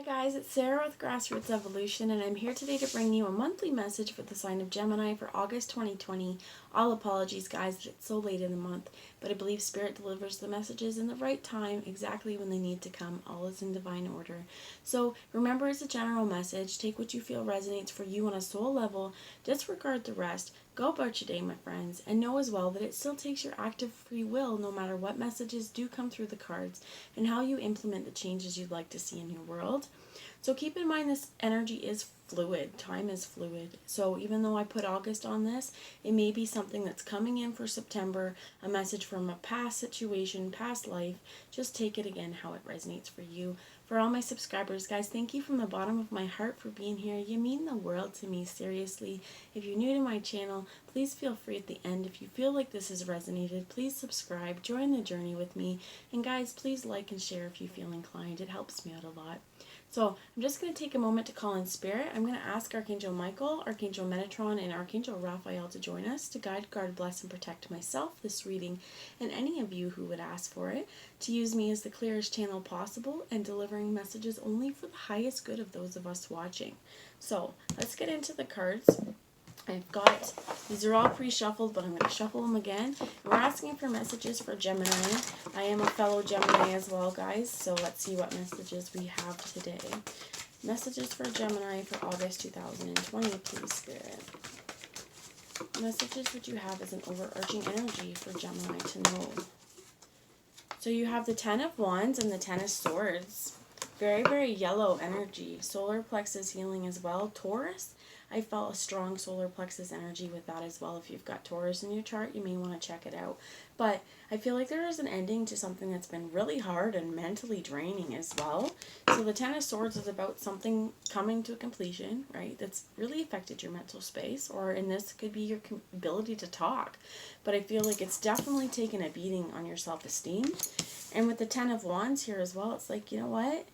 Guys, it's Sarah with Grassroots Evolution, and I'm here today to bring you a monthly message for the sign of Gemini for August 2020. All apologies, guys, that it's so late in the month, but I believe Spirit delivers the messages in the right time, exactly when they need to come. All is in divine order. So remember, it's a general message. Take what you feel resonates for you on a soul level. Disregard the rest. Go about your day, my friends, and know as well that it still takes your active free will no matter what messages do come through the cards and how you implement the changes you'd like to see in your world. So keep in mind this energy is fluid. Time is fluid. So even though I put August on this, it may be something that's coming in for September, a message from a past situation, past life. Just take it again how it resonates for you. For all my subscribers, guys, thank you from the bottom of my heart for being here. You mean the world to me, seriously. If you're new to my channel, please feel free at the end. If you feel like this has resonated, please subscribe, join the journey with me. And guys, please like and share if you feel inclined. It helps me out a lot. So I'm just going to take a moment to call in Spirit. I'm going to ask Archangel Michael, Archangel Metatron, and Archangel Raphael to join us to guide, guard, bless, and protect myself, this reading, and any of you who would ask for it, to use me as the clearest channel possible and delivering messages only for the highest good of those of us watching. So let's get into the cards. I've got, these are all pre-shuffled, but I'm going to shuffle them again. We're asking for messages for Gemini. I am a fellow Gemini as well, guys, so let's see what messages we have today. Messages for Gemini for August 2020, please, Spirit. Messages that you have as an overarching energy for Gemini to know. So you have the Ten of Wands and the Ten of Swords. Very, very yellow energy. Solar plexus healing as well. Taurus. I felt a strong solar plexus energy with that as well. If you've got Taurus in your chart, you may want to check it out. But I feel like there is an ending to something that's been really hard and mentally draining as well. So the Ten of Swords is about something coming to a completion, right? That's really affected your mental space, or in this could be your ability to talk. But I feel like it's definitely taken a beating on your self-esteem. And with the Ten of Wands here as well, it's like, you know what?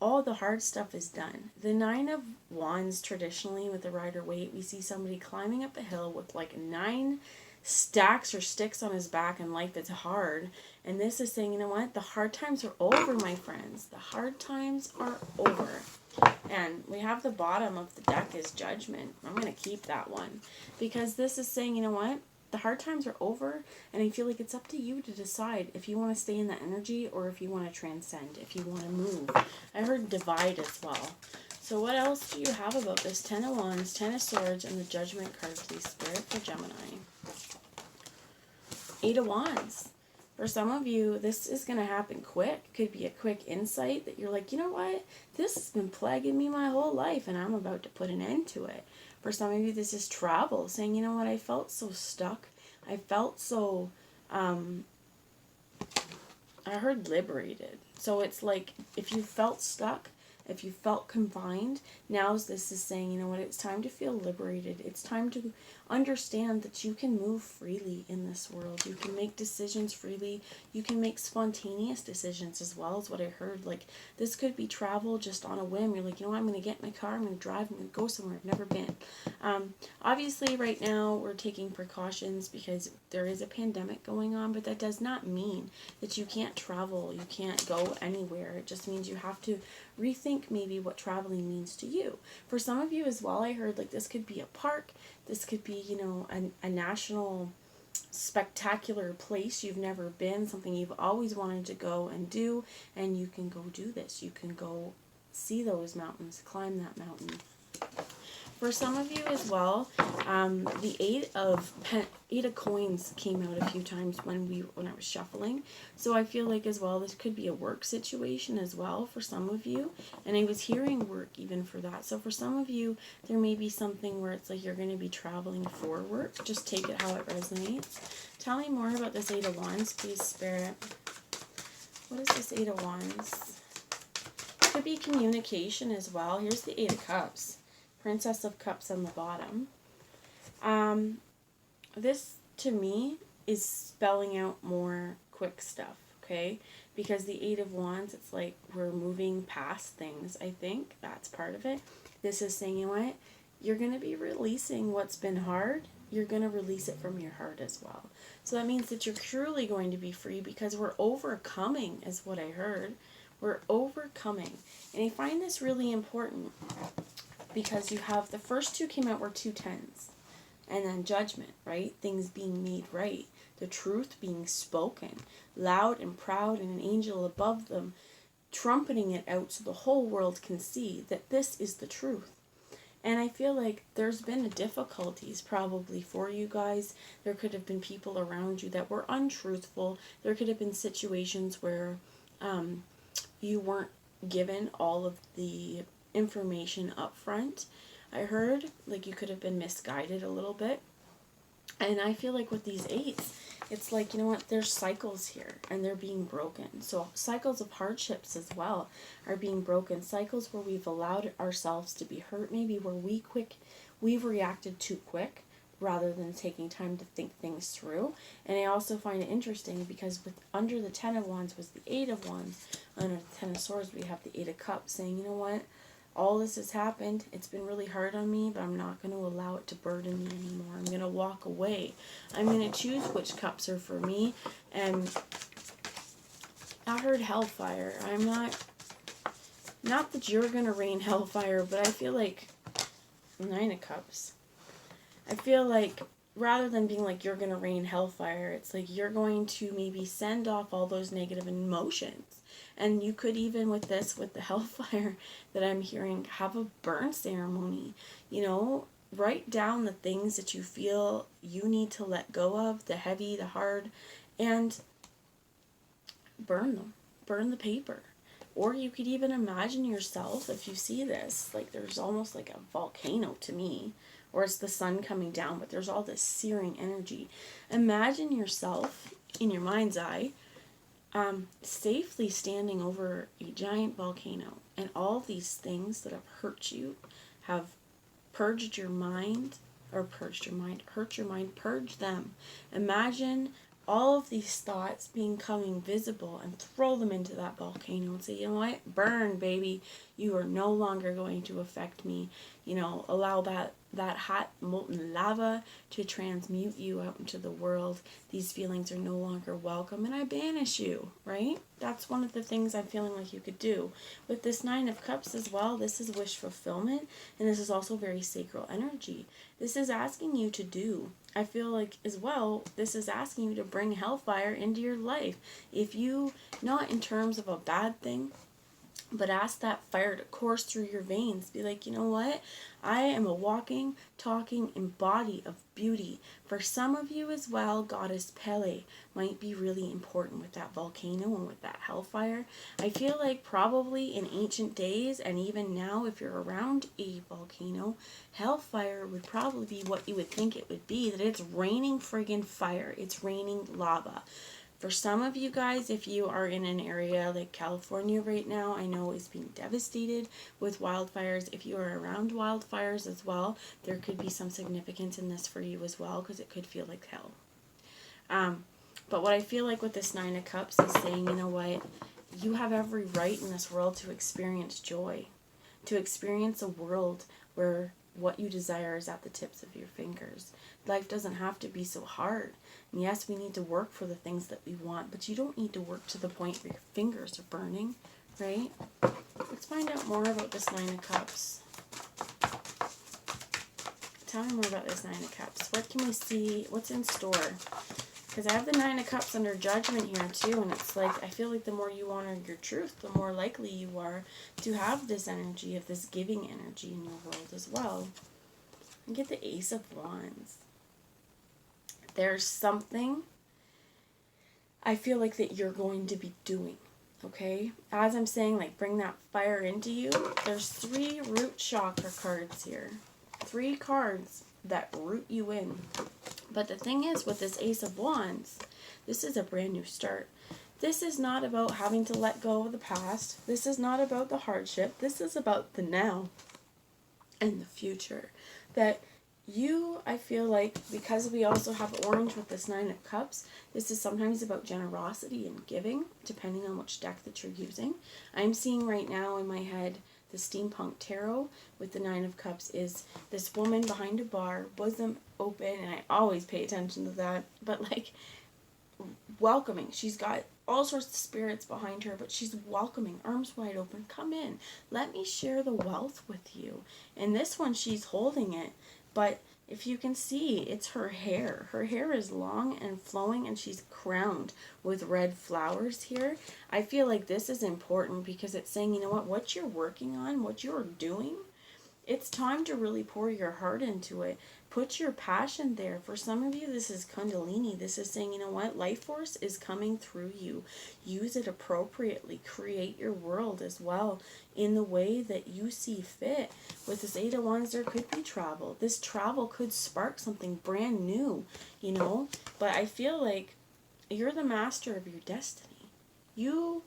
All the hard stuff is done. The Nine of Wands, traditionally with the Rider-Waite, we see somebody climbing up a hill with like 9 stacks or sticks on his back, and life is hard. And this is saying, you know what? The hard times are over, my friends. The hard times are over. And we have the bottom of the deck is Judgment. I'm going to keep that one. Because this is saying, you know what? The hard times are over, and I feel like it's up to you to decide if you want to stay in that energy or if you want to transcend, if you want to move. I heard divide as well. So what else do you have about this? Ten of Wands, Ten of Swords, and the Judgment card, please, Spirit, for Gemini. Eight of Wands. For some of you, this is going to happen quick. It could be a quick insight that you're like, you know what? This has been plaguing me my whole life, and I'm about to put an end to it. For some of you, this is travel, saying, you know what, I felt so stuck. I felt so, I heard liberated. So it's like, if you felt stuck, if you felt confined, now this is saying, you know what, it's time to feel liberated. It's time to understand that you can move freely in this world. You can make decisions freely. You can make spontaneous decisions as well, is what I heard. Like, this could be travel just on a whim. You're like, you know what, I'm going to get in my car, I'm going to drive, I'm going to go somewhere I've never been. Obviously, right now, we're taking precautions because there is a pandemic going on, but that does not mean that you can't travel, you can't go anywhere. It just means you have to rethink maybe what traveling means to you. For some of you as well, I heard like this could be a park, this could be, you know, a national spectacular place you've never been, something you've always wanted to go and do, and you can go do this. You can go see those mountains, climb that mountain. For some of you as well, the Eight of Coins came out a few times when I was shuffling. So I feel like as well this could be a work situation as well for some of you. And I was hearing work even for that. So for some of you, there may be something where it's like you're going to be traveling for work. Just take it how it resonates. Tell me more about this Eight of Wands, please, Spirit. What is this Eight of Wands? Could be communication as well. Here's the Eight of Cups. Princess of Cups on the bottom. This, to me, is spelling out more quick stuff, okay? Because the Eight of Wands, it's like we're moving past things, I think. That's part of it. This is saying, you know what? You're going to be releasing what's been hard. You're going to release it from your heart as well. So that means that you're truly going to be free because we're overcoming, is what I heard. We're overcoming. And I find this really important because you have the first two came out were 2 tens. And then judgment, right? Things being made right. The truth being spoken. Loud and proud, and an angel above them trumpeting it out so the whole world can see that this is the truth. And I feel like there's been difficulties probably for you guys. There could have been people around you that were untruthful. There could have been situations where you weren't given all of the information up front. I heard like you could have been misguided a little bit. And I feel like with these 8s, it's like, you know what, there's cycles here and they're being broken. So cycles of hardships as well are being broken. Cycles where we've allowed ourselves to be hurt, maybe where we've reacted too quick rather than taking time to think things through. And I also find it interesting because with under the 10 of Wands was the 8 of Wands. Under the 10 of Swords we have the 8 of Cups, saying, you know what, all this has happened. It's been really hard on me, but I'm not going to allow it to burden me anymore. I'm going to walk away. I'm going to choose which cups are for me. And I heard hellfire. I'm not that you're going to rain hellfire, but I feel like 9 of Cups. I feel like rather than being like you're going to rain hellfire, it's like you're going to maybe send off all those negative emotions. And you could even with this, with the hellfire that I'm hearing, have a burn ceremony. You know, write down the things that you feel you need to let go of, the heavy, the hard, and burn them. Burn the paper. Or you could even imagine yourself, if you see this, like there's almost like a volcano to me, or it's the sun coming down, but there's all this searing energy. Imagine yourself in your mind's eye, safely standing over a giant volcano, and all these things that have hurt you, have purged your mind, hurt your mind, purge them. Imagine all of these thoughts becoming visible and throw them into that volcano and say, you know what, burn, baby. You are no longer going to affect me. You know, allow that hot molten lava to transmute you out into the world. These feelings are no longer welcome, and I banish you, right? That's one of the things I'm feeling like you could do. With this 9 of Cups as well, this is wish fulfillment, and this is also very sacral energy. This is asking you to do. I feel like as well, this is asking you to bring hellfire into your life. If you, not in terms of a bad thing, but ask that fire to course through your veins. Be like, you know what? I am a walking, talking embody of beauty. For some of you as well, Goddess Pele might be really important with that volcano and with that hellfire. I feel like probably in ancient days, and even now if you're around a volcano, hellfire would probably be what you would think it would be. That it's raining friggin' fire. It's raining lava. For some of you guys, if you are in an area like California right now, I know is being devastated with wildfires. If you are around wildfires as well, there could be some significance in this for you as well, because it could feel like hell. But what I feel like with this 9 of Cups is saying, you know what, you have every right in this world to experience joy, to experience a world where what you desire is at the tips of your fingers. Life doesn't have to be so hard. And yes, we need to work for the things that we want, but you don't need to work to the point where your fingers are burning, right? Let's find out more about this 9 of Cups. Tell me more about this 9 of Cups. What can we see? What's in store? Because I have the 9 of Cups under judgment here too, and it's like, I feel like the more you honor your truth, the more likely you are to have this energy of this giving energy in your world as well. And get the Ace of Wands. There's something I feel like that you're going to be doing, okay? As I'm saying, like, bring that fire into you. There's 3 root chakra cards here. 3 cards that root you in. But the thing is, with this Ace of Wands, this is a brand new start. This is not about having to let go of the past. This is not about the hardship. This is about the now and the future. That you, I feel like, because we also have orange with this 9 of Cups, this is sometimes about generosity and giving, depending on which deck that you're using. I'm seeing right now in my head the Steampunk Tarot with the 9 of Cups is this woman behind a bar, bosom open, and I always pay attention to that, but like welcoming. She's got all sorts of spirits behind her, but she's welcoming, arms wide open. Come in. Let me share the wealth with you. And this one, she's holding it, but if you can see, it's her hair. Her hair is long and flowing, and she's crowned with red flowers here. I feel like this is important because it's saying, you know what you're working on, what you're doing, it's time to really pour your heart into it. Put your passion there. For some of you, this is Kundalini. This is saying, you know what? Life force is coming through you. Use it appropriately. Create your world as well in the way that you see fit. With this Eight of Wands, there could be travel. This travel could spark something brand new, you know? But I feel like you're the master of your destiny. You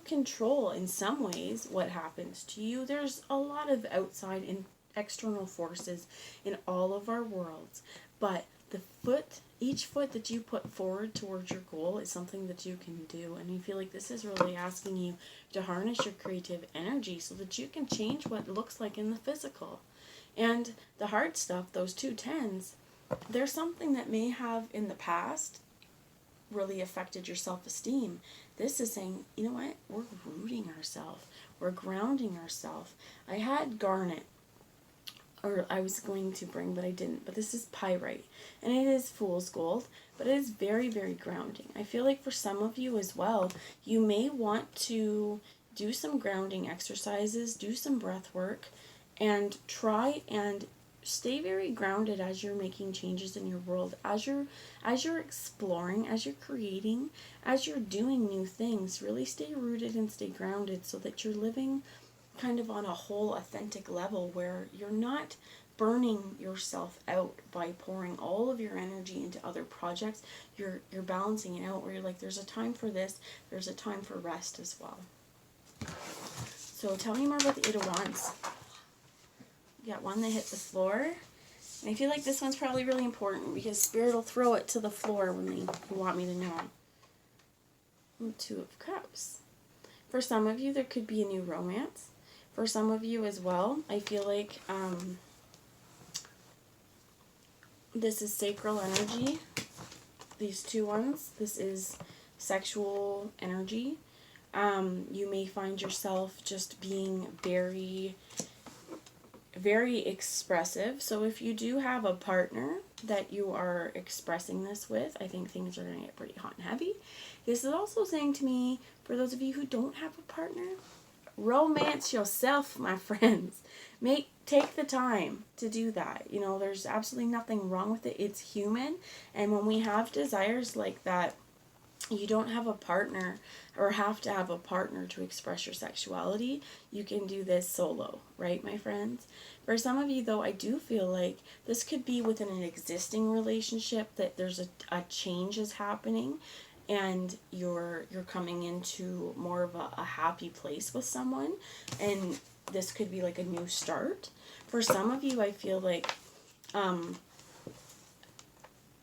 control in some ways what happens to you. There's a lot of outside and external forces in all of our worlds, but each foot that you put forward towards your goal is something that you can do. And I feel like this is really asking you to harness your creative energy so that you can change what it looks like in the physical. And the hard stuff, those 2 tens, there's something that may have in the past really affected your self-esteem. This is saying, you know what? We're rooting ourselves. We're grounding ourselves. I had garnet, or I was going to bring, but I didn't. But this is pyrite, and it is fool's gold, but it is very, very grounding. I feel like for some of you as well, you may want to do some grounding exercises, do some breath work, and try and stay very grounded as you're making changes in your world, as you're exploring, as you're creating, as you're doing new things. Really stay rooted and stay grounded so that you're living kind of on a whole authentic level where you're not burning yourself out by pouring all of your energy into other projects. You're balancing it out where you're like, there's a time for this, there's a time for rest as well. So tell me more about the Eight of Wands. You got one that hit the floor. And I feel like this one's probably really important because Spirit will throw it to the floor when they want me to know. And 2 of Cups. For some of you, there could be a new romance. For some of you as well, I feel like this is sacral energy. These 2 ones, this is sexual energy. You may find yourself just being very expressive. So if you do have a partner that you are expressing this with, I think things are going to get pretty hot and heavy. This is also saying to me, for those of you who don't have a partner, romance yourself, my friends. Take the time to do that. You know, there's absolutely nothing wrong with it. It's human. And when we have desires like that, you don't have a partner or have to have a partner to express your sexuality. You can do this solo, right, my friends? For some of you, though, I do feel like this could be within an existing relationship that there's a change is happening and you're coming into more of a happy place with someone, and this could be like a new start. For some of you, I feel like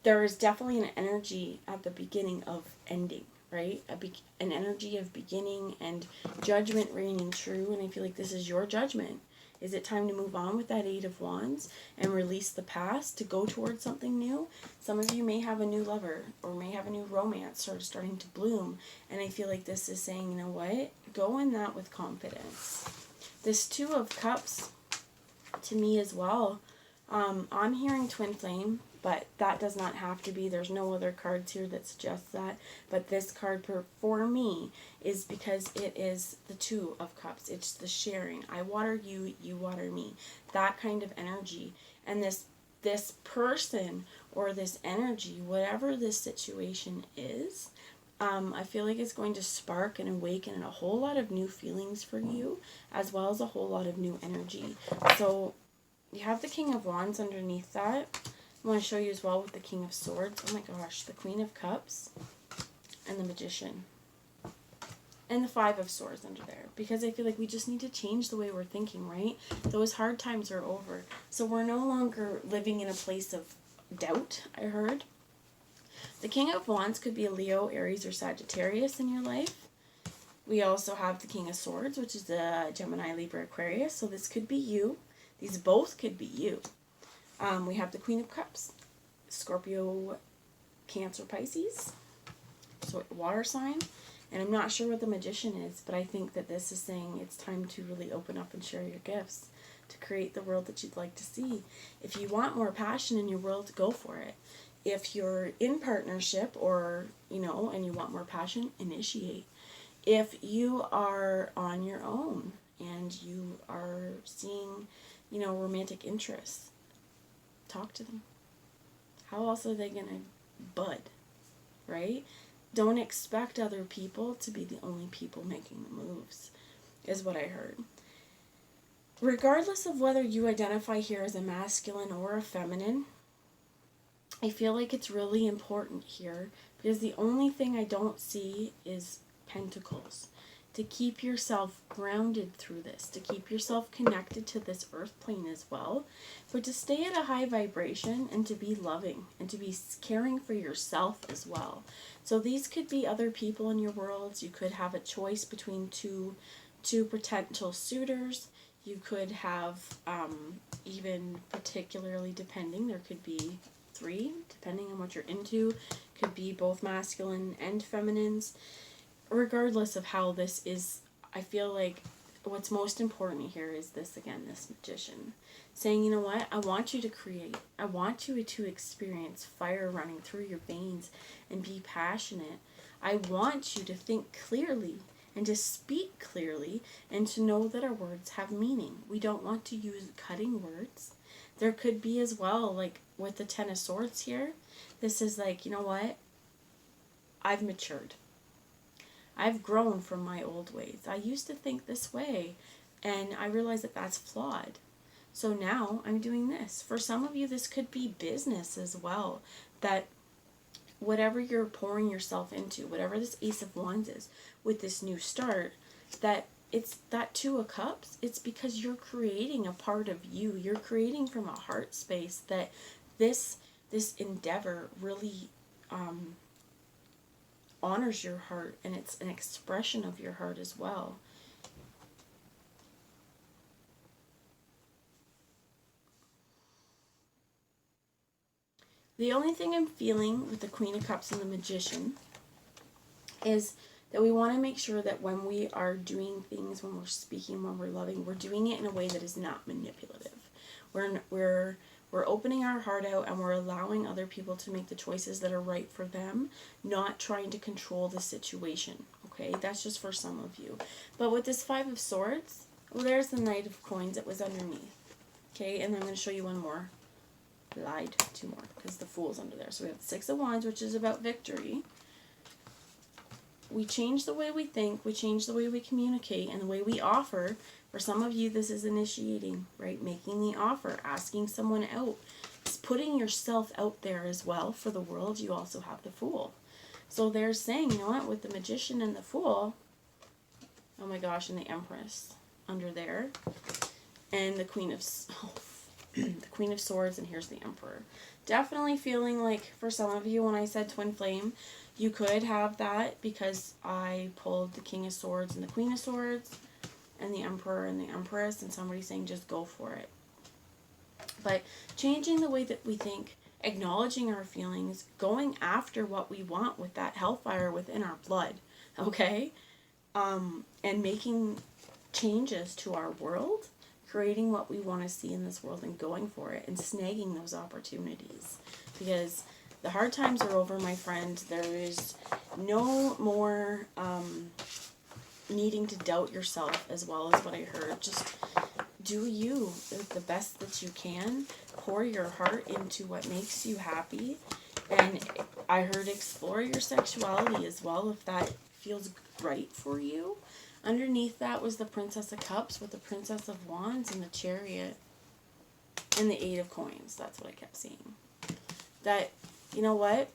there is definitely an energy at the beginning of ending, right? An energy of beginning and judgment reigning true, and I feel like this is your judgment. Is it time to move on with that Eight of Wands and release the past to go towards something new? Some of you may have a new lover or may have a new romance sort of starting to bloom, and I feel like this is saying, you know what? Go in that with confidence. This 2 of Cups, to me as well, I'm hearing twin flame, but that does not have to be. There's no other cards here that suggest that. But this card for me is because it is the 2 of Cups. It's the sharing. I water you, you water me. That kind of energy. And this person or this energy, whatever this situation is, I feel like it's going to spark and awaken a whole lot of new feelings for you, as well as a whole lot of new energy. So you have the King of Wands underneath that. I want to show you as well with the King of Swords. Oh my gosh, the Queen of Cups and the Magician. And the 5 of Swords under there. Because I feel like we just need to change the way we're thinking, right? Those hard times are over. So we're no longer living in a place of doubt, I heard. The King of Wands could be a Leo, Aries, or Sagittarius in your life. We also have the King of Swords, which is the Gemini, Libra, Aquarius. So this could be you. These both could be you. We have the Queen of Cups, Scorpio, Cancer, Pisces, so water sign. And I'm not sure what the Magician is, but I think that this is saying it's time to really open up and share your gifts, to create the world that you'd like to see. If you want more passion in your world, go for it. If you're in partnership or, and you want more passion, initiate. If you are on your own and you are seeing, romantic interests, talk to them. How else are they going to bud, right? Don't expect other people to be the only people making the moves, is what I heard. Regardless of whether you identify here as a masculine or a feminine, I feel like it's really important here, because the only thing I don't see is pentacles. To keep yourself grounded through this, to keep yourself connected to this earth plane as well, but to stay at a high vibration and to be loving and to be caring for yourself as well. So these could be other people in your worlds. You could have a choice between two potential suitors. You could have, even particularly depending, there could be 3, depending on what you're into. Could be both masculine and feminines. Regardless of how this is, I feel like what's most important here is this again, this Magician. Saying, you know what, I want you to create. I want you to experience fire running through your veins and be passionate. I want you to think clearly and to speak clearly and to know that our words have meaning. We don't want to use cutting words. There could be as well, like with the Ten of Swords here, this is like, you know what, I've matured. I've grown from my old ways. I used to think this way, and I realize that that's flawed. So now I'm doing this. For some of you, this could be business as well. That whatever you're pouring yourself into, whatever this Ace of Wands is, with this new start, that it's that Two of Cups, it's because you're creating a part of you. You're creating from a heart space that this endeavor really honors your heart, and it's an expression of your heart as well. The only thing I'm feeling with the Queen of Cups and the Magician is that we want to make sure that when we are doing things, when we're speaking, when we're loving, we're doing it in a way that is not manipulative. We're opening our heart out, and we're allowing other people to make the choices that are right for them, not trying to control the situation, okay? That's just for some of you. But with this Five of Swords, well, there's the Knight of Coins that was underneath, okay? And then I'm going to show you one more. Lied. 2 more, because the Fool's under there. So we have the Six of Wands, which is about victory. We change the way we think, we change the way we communicate, and the way we offer. For some of you, this is initiating, right? Making the offer, asking someone out. It's putting yourself out there as well for the world. You also have the Fool. So they're saying, you know what, with the Magician and the Fool, oh my gosh, and the Empress under there, and the Queen of the Queen of Swords, and here's the Emperor. Definitely feeling like, for some of you, when I said Twin Flame, you could have that because I pulled the King of Swords and the Queen of Swords, and the Emperor and the Empress, and somebody saying just go for it. But changing the way that we think, acknowledging our feelings, going after what we want with that hellfire within our blood, okay? And making changes to our world, creating what we want to see in this world and going for it and snagging those opportunities. Because the hard times are over, my friend. There is no more needing to doubt yourself, as well as what I heard. Just do you the best that you can. Pour your heart into what makes you happy. And I heard explore your sexuality as well, if that feels right for you. Underneath that was the Princess of Cups with the Princess of Wands and the Chariot and the Eight of Coins. That's what I kept seeing. That, you know what?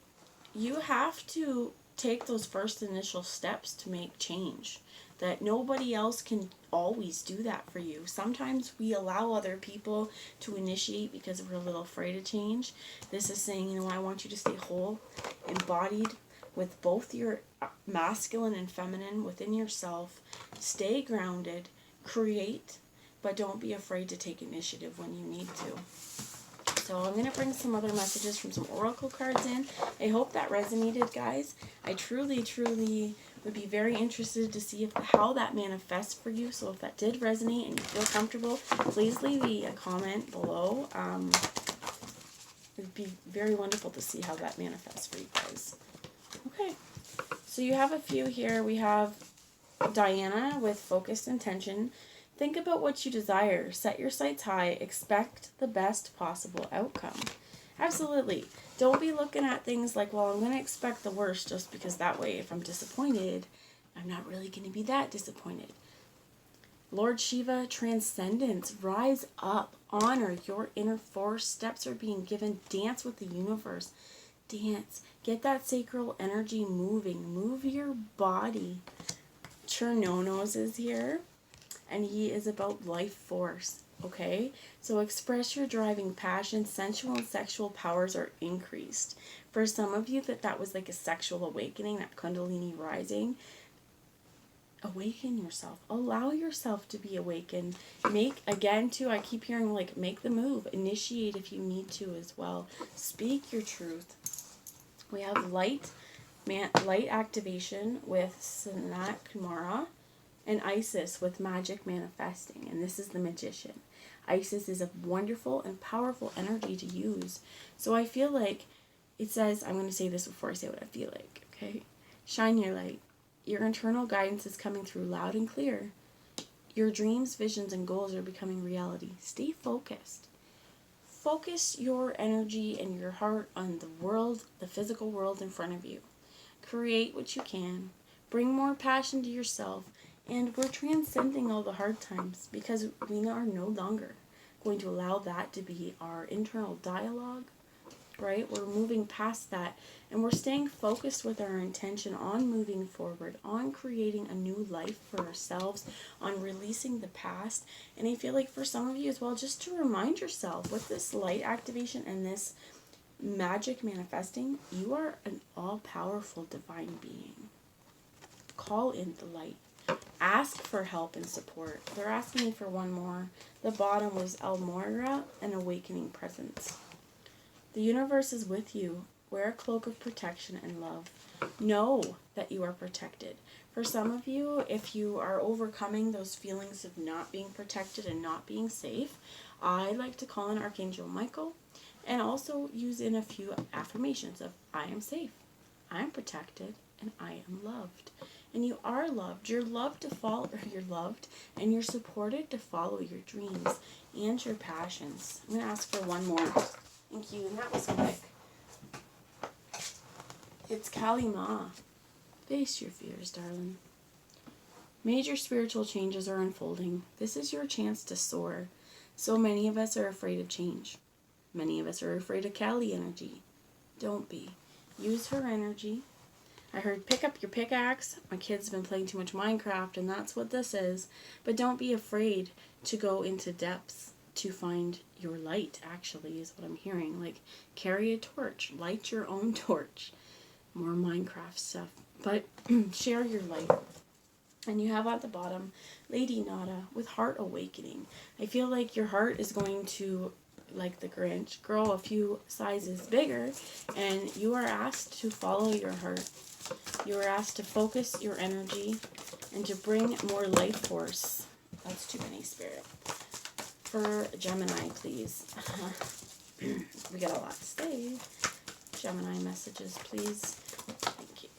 You have to take those first initial steps to make change. That nobody else can always do that for you. Sometimes we allow other people to initiate because we're a little afraid of change. This is saying, you know, I want you to stay whole, embodied, with both your masculine and feminine within yourself. Stay grounded, create, but don't be afraid to take initiative when you need to. So I'm going to bring some other messages from some oracle cards in. I hope that resonated, guys. I truly, truly Would be very interested to see how that manifests for you. So if that did resonate and you feel comfortable, please leave me a comment below. It would be very wonderful to see how that manifests for you guys. Okay, so you have a few here. We have Diana with focused intention. Think about what you desire. Set your sights high. Expect the best possible outcome. Absolutely. Don't be looking at things like, well, I'm going to expect the worst, just because that way if I'm disappointed, I'm not really going to be that disappointed. Lord Shiva, transcendence. Rise up. Honor your inner force. Steps are being given. Dance with the universe. Dance. Get that sacral energy moving. Move your body. Chernonos is here, and he is about life force. Okay, so express your driving passion. Sensual and sexual powers are increased. For some of you, that was like a sexual awakening, that Kundalini rising. Awaken yourself. Allow yourself to be awakened. Make, again, too, I keep hearing, like, make the move. Initiate if you need to as well. Speak your truth. We have light activation with Sanat Kumara, and Isis with magic manifesting. And this is the magician. Isis is a wonderful and powerful energy to use. So I feel like it says, I'm going to say this before I say what I feel like, okay? Shine your light. Your internal guidance is coming through loud and clear. Your dreams, visions, and goals are becoming reality. Stay focused. Focus your energy and your heart on the world, the physical world in front of you. Create what you can. Bring more passion to yourself. And we're transcending all the hard times because we are no longer going to allow that to be our internal dialogue, right? We're moving past that, and we're staying focused with our intention on moving forward, on creating a new life for ourselves, on releasing the past. And I feel like for some of you as well, just to remind yourself with this light activation and this magic manifesting, you are an all-powerful divine being. Call in the light. Ask for help and support. They're asking me for one more. The bottom was El Moira, an awakening presence. The universe is with you. Wear a cloak of protection and love. Know that you are protected. For some of you, if you are overcoming those feelings of not being protected and not being safe, I like to call in Archangel Michael and also use in a few affirmations of I am safe, I am protected, and I am loved. And you are loved. You're loved to follow, you're loved, and you're supported to follow your dreams and your passions. I'm going to ask for one more. Thank you, and that was quick. It's Kali Ma. Face your fears, darling. Major spiritual changes are unfolding. This is your chance to soar. So many of us are afraid of change. Many of us are afraid of Kali energy. Don't be. Use her energy. I heard pick up your pickaxe. My kids have been playing too much Minecraft, and that's what this is. But don't be afraid to go into depths to find your light, actually, is what I'm hearing. Like, carry a torch. Light your own torch. More Minecraft stuff. But share your light. And you have at the bottom, Lady Nada with Heart Awakening. I feel like your heart is going to, like the Grinch, grow a few sizes bigger, and you are asked to follow your heart. You are asked to focus your energy and to bring more life force. That's too many, Spirit. For Gemini, please. We got a lot to say. Gemini messages, please. Thank you.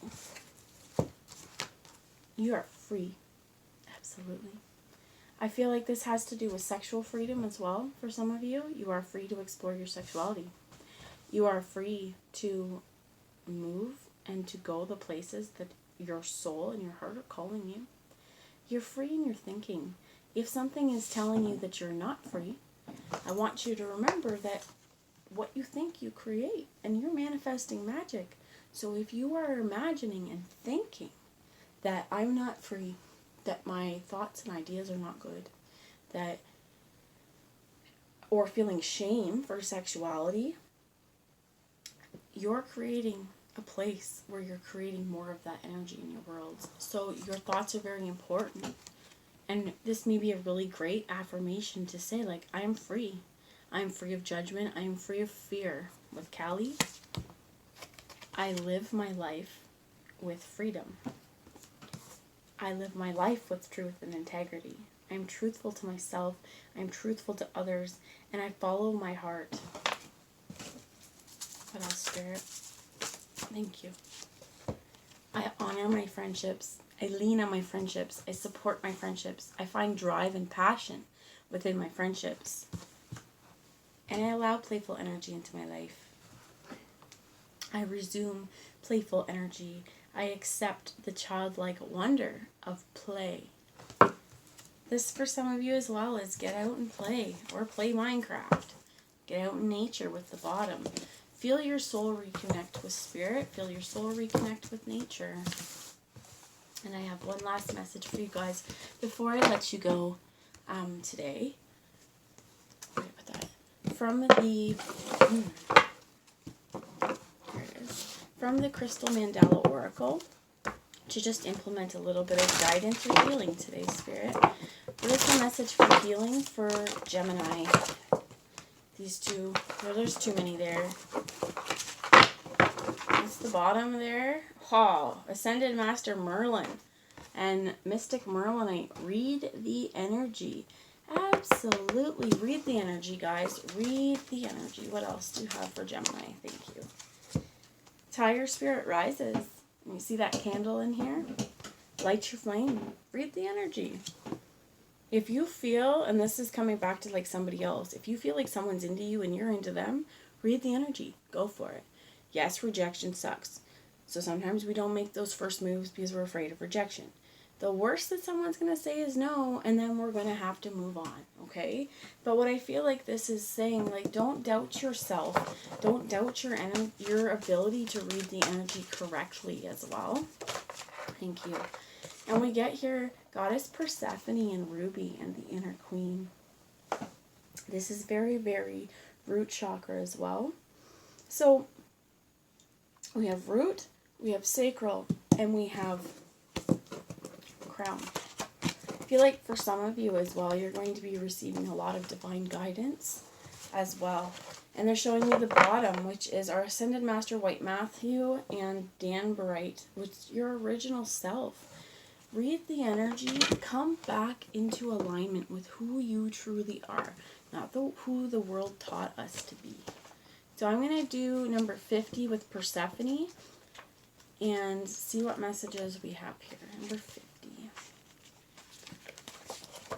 You are free. Absolutely. I feel like this has to do with sexual freedom as well. For some of you, you are free to explore your sexuality. You are free to move and to go the places that your soul and your heart are calling you. You're free in your thinking. If something is telling you that you're not free, I want you to remember that what you think you create, and you're manifesting magic. So if you are imagining and thinking that I'm not free, that my thoughts and ideas are not good, that, or feeling shame for sexuality, you're creating a place where you're creating more of that energy in your world. So your thoughts are very important. And this may be a really great affirmation to say, like, I am free. I am free of judgment. I am free of fear. With Kali, I live my life with freedom. I live my life with truth and integrity. I am truthful to myself, I am truthful to others, and I follow my heart. What else, Spirit? Thank you. I honor my friendships. I lean on my friendships. I support my friendships. I find drive and passion within my friendships. And I allow playful energy into my life. I resume playful energy. I accept the childlike wonder of play. This for some of you as well is get out and play, or play Minecraft. Get out in nature with the bottom. Feel your soul reconnect with spirit. Feel your soul reconnect with nature. And I have one last message for you guys before I let you go today. Where did I put that? From the... here it is. From the Crystal Mandala Oracle, to just implement a little bit of guidance or healing today, Spirit. What is the message for healing for Gemini? These two, well, there's too many there. It's the bottom there. Oh, Ascended Master Merlin and Mystic Merlinite. Read the energy. Absolutely. Read the energy, guys. Read the energy. What else do you have for Gemini? Thank you. Tie your spirit rises. You see that candle in here? Light your flame. Read the energy. If you feel, and this is coming back to like somebody else, if you feel like someone's into you and you're into them, read the energy. Go for it. Yes, rejection sucks. So sometimes we don't make those first moves because we're afraid of rejection. The worst that someone's going to say is no, and then we're going to have to move on, okay? But what I feel like this is saying, like, don't doubt yourself. Don't doubt your ability to read the energy correctly as well. Thank you. And we get here, Goddess Persephone and Ruby and the Inner Queen. This is very, very root chakra as well. So, we have root, we have sacral, and we have crown. I feel like for some of you as well, you're going to be receiving a lot of divine guidance as well. And they're showing me the bottom, which is our Ascended Master White Matthew and Dan Bright, which is your original self. Read the energy, come back into alignment with who you truly are, not who the world taught us to be. So I'm going to do number 50 with Persephone and see what messages we have here. Number 50.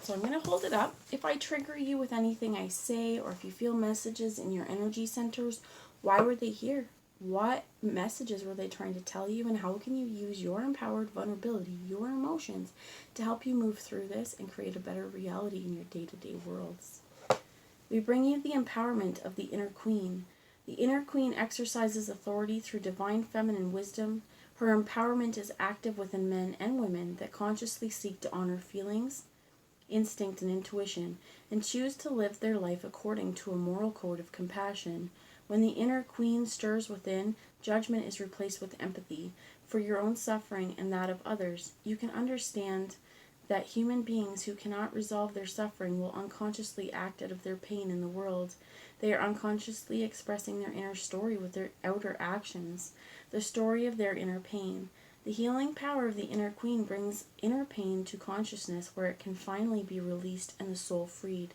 So I'm going to hold it up. If I trigger you with anything I say, or if you feel messages in your energy centers, why were they here? What messages were they trying to tell you, and how can you use your empowered vulnerability, your emotions, to help you move through this and create a better reality in your day-to-day worlds? We bring you the empowerment of the Inner Queen. The Inner Queen exercises authority through divine feminine wisdom. Her empowerment is active within men and women that consciously seek to honor feelings, instinct, and intuition, and choose to live their life according to a moral code of compassion. When the Inner Queen stirs within, judgment is replaced with empathy for your own suffering and that of others. You can understand that human beings who cannot resolve their suffering will unconsciously act out of their pain in the world. They are unconsciously expressing their inner story with their outer actions, the story of their inner pain. The healing power of the Inner Queen brings inner pain to consciousness where it can finally be released and the soul freed.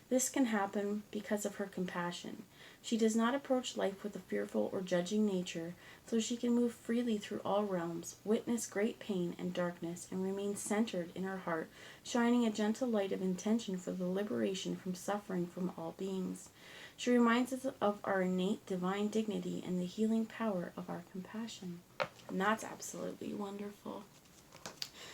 This can happen because of her compassion. She does not approach life with a fearful or judging nature, so she can move freely through all realms, witness great pain and darkness, and remain centered in her heart, shining a gentle light of intention for the liberation from suffering from all beings. She reminds us of our innate divine dignity and the healing power of our compassion. And that's absolutely wonderful.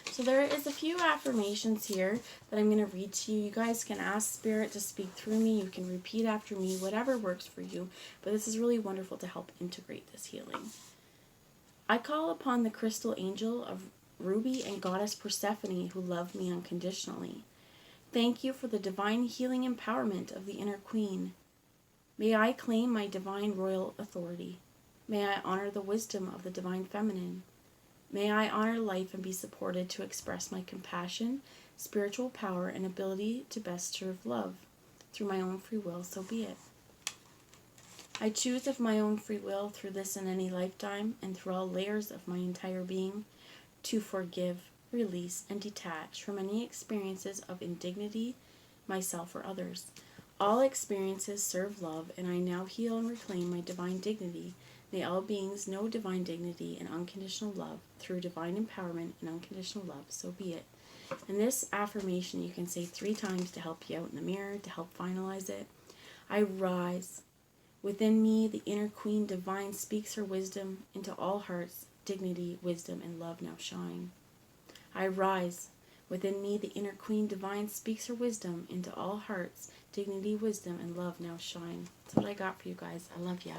So there is a few affirmations here that I'm going to read to you. You guys can ask Spirit to speak through me. You can repeat after me, whatever works for you. But this is really wonderful to help integrate this healing. I call upon the crystal angel of Ruby and Goddess Persephone who love me unconditionally. Thank you for the divine healing empowerment of the Inner Queen. May I claim my divine royal authority. May I honor the wisdom of the divine feminine. May I honor life and be supported to express my compassion, spiritual power, and ability to best serve love. Through my own free will, so be it. I choose of my own free will through this and any lifetime, and through all layers of my entire being, to forgive, release, and detach from any experiences of indignity, myself, or others. All experiences serve love, and I now heal and reclaim my divine dignity. May all beings know divine dignity and unconditional love through divine empowerment and unconditional love. So be it. And this affirmation you can say 3 times to help you out in the mirror, to help finalize it. I rise. Within me, the inner queen divine speaks her wisdom into all hearts. Dignity, wisdom, and love now shine. I rise. Within me, the inner queen divine speaks her wisdom into all hearts. Dignity, wisdom, and love now shine. That's what I got for you guys. I love ya.